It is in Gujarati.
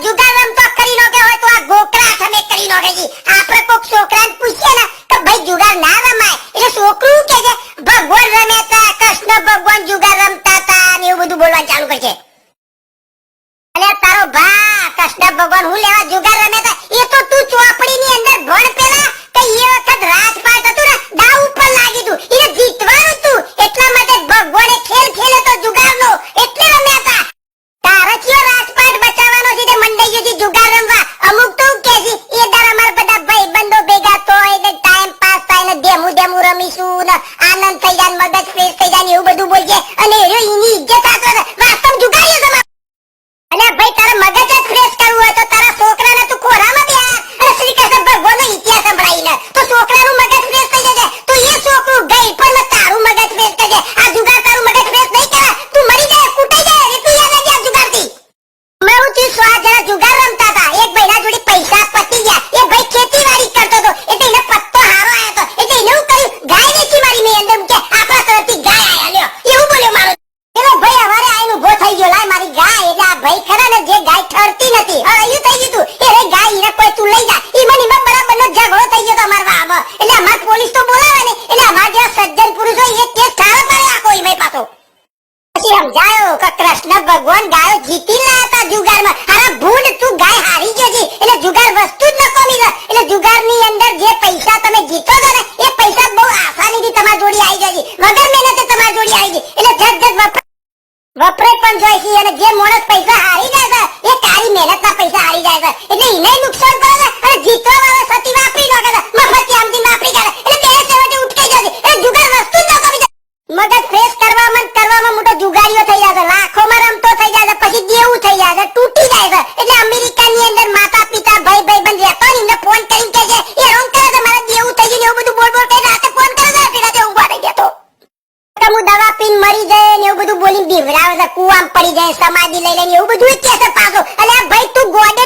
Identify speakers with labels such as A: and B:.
A: જુગાર રમતો કરી નો કે હોય તો આ ગોકળા તમે કરી નો કે આપણે કોક છોકરાને પૂછીએ ને કે ભાઈ જુગાર ના રમાય એટલે છોકરું કે છે ભગવાન રમ્યા હતા, કૃષ્ણ ભગવાન જુગાર રમતા હતા ને એવું બધું બોલવા ચાલુ કરશે. અલે તારો ભા કૃષ્ણ ભગવાન હું લેવા જુગાર રમ્યા હતા એ તો તું ચોપડીની અંદર ભણ પેલા કે એ વખત રાજપાટ હતું ને દાવ ઉપર લાગી તું એને જીતવાનું તું એટલા માટે ભગવાને ખેલ ખેલે તો જુગારનો એટલે રમ્યા હતા. તારા ચિયો રાજપાટ બચાવવાનો છે તે મંડળીઓથી જુગાર રમવા અમુક તો કે છે એ દર અમારા બધા ભાઈબંધો ભેગા થાય ને ટાઈમ પાસ થાય ને ડેમુ રમીશું ને આનંદ થઈ જાય મગજ ફ્રેશ થઈ જાય એવું બધું બોલજે અને એની ઇજ્જત આપે ને વાસ્તવ જુગારીઓ તમારે. અલે ભાઈ તારા મગજ જ ફ્રેશ કરવું હોય તો તારા છોકરાને તું ખોરામાં બે અને શ્રી કૃષ્ણ ભગવાનનો ઇતિહાસ સંભળાવી લે તો છોકરાનું મગજ ફ્રેશ થઈ જશે. તો એ છોકરું ગઈ પણ તારું મગજ ફ્રેશ થઈ જાય. આ જુગાર તારું મગજ ફ્રેશ નહીં કરે તું મરી જાય કૂટાઈ જાય રે તું યાદ રાખજે જુગારથી. હમણાં હું તું જરા જુગાર રમતા હતા એક ભાઈના જોડે પૈસા પતી ગયા એ ભાઈ ખેતીવાડી કરતો હતો એટલે એને પત્તો હારો આવ્યો હતો એટલે એને હું કર્યું ગાય વેચી મારી મેં અંદર કે આપણા તરફથી ગાય આયા લ્યો એવું બોલ્યો મારો એટલે ભાઈ અમારે આઈને ઉભો થઈ ગયો લાય મારી ગાય એટલે આ ભાઈ ખરા ને જે ગાય ઠરતી નથી હળયું થઈ ગયું એ રે ગાય ઈને કોઈ તું લઈ જા ઈ મને બરાબરનો ઝઘડો થઈ ગયો અમાર વાવ એટલે અમાર પોલીસ તો બોલાવે ને એટલે અમાર જે સજ્જન પુરુષ હોય એ કેસ ઠારો કરે આખો ઈ મેં પાછો પછી સમજાયો કે કૃષ્ણ ભગવાન ગાયો જીતી લાયા હતા જુગારમાં. અરે ભૂંડ તું ગાય હારી ગયો છે એટલે જુગાર વસ્તુ જ ન કોમી ગયો એટલે જુગારની અંદર જે પૈસા તમે જીતો છો ને એ પૈસા બહુ આસાનીથી તમારી જોડે આવી જાય છે વગર મહેનતે તમારી જોડે આવી જાય એટલે જટ વપરે પણ જોઈ છે અને જે માણસ પૈસા હારી જાય છે એ કાળી મહેનતના પૈસા હારી જાય છે એટલે એને નુકસાન કરે છે અને જીતવા વાળો સતી વાપરી નો કરે મફત આમથી વાપરી કરે એટલે બે છેવટે ઉઠકાઈ જાય એટલે જુગાર વસ્તુ જ ન કોમી જાય. મગજ ફ્રેશ કરવામાં મોટો જુગારીઓ થઈ જાય છે લાખોમાં રમતો થઈ જાય છે પછી દેવું થઈ જાય છે તૂટી જાય છે એટલે અમેરિકાની અંદર માતા પિતા ભાઈ ભાઈબંધ રહેતો ને એમને ફોન કરીને કહે છે એ રોંગ કરે છે મારા દેવું થઈ ગયું એવું બધું બોલ બોલ કરી રાતે ફોન કરે છે પેલા તે ઊભા થઈ ગયા તો હું દવા પીને મરી જાય ને એવું બધું બોલીને બીવરાવે છે કુવામાં પડી જાય સમાધિ લઈ લઈને એવું બધું કે છે પાછો. અલે ભાઈ તું ગોડે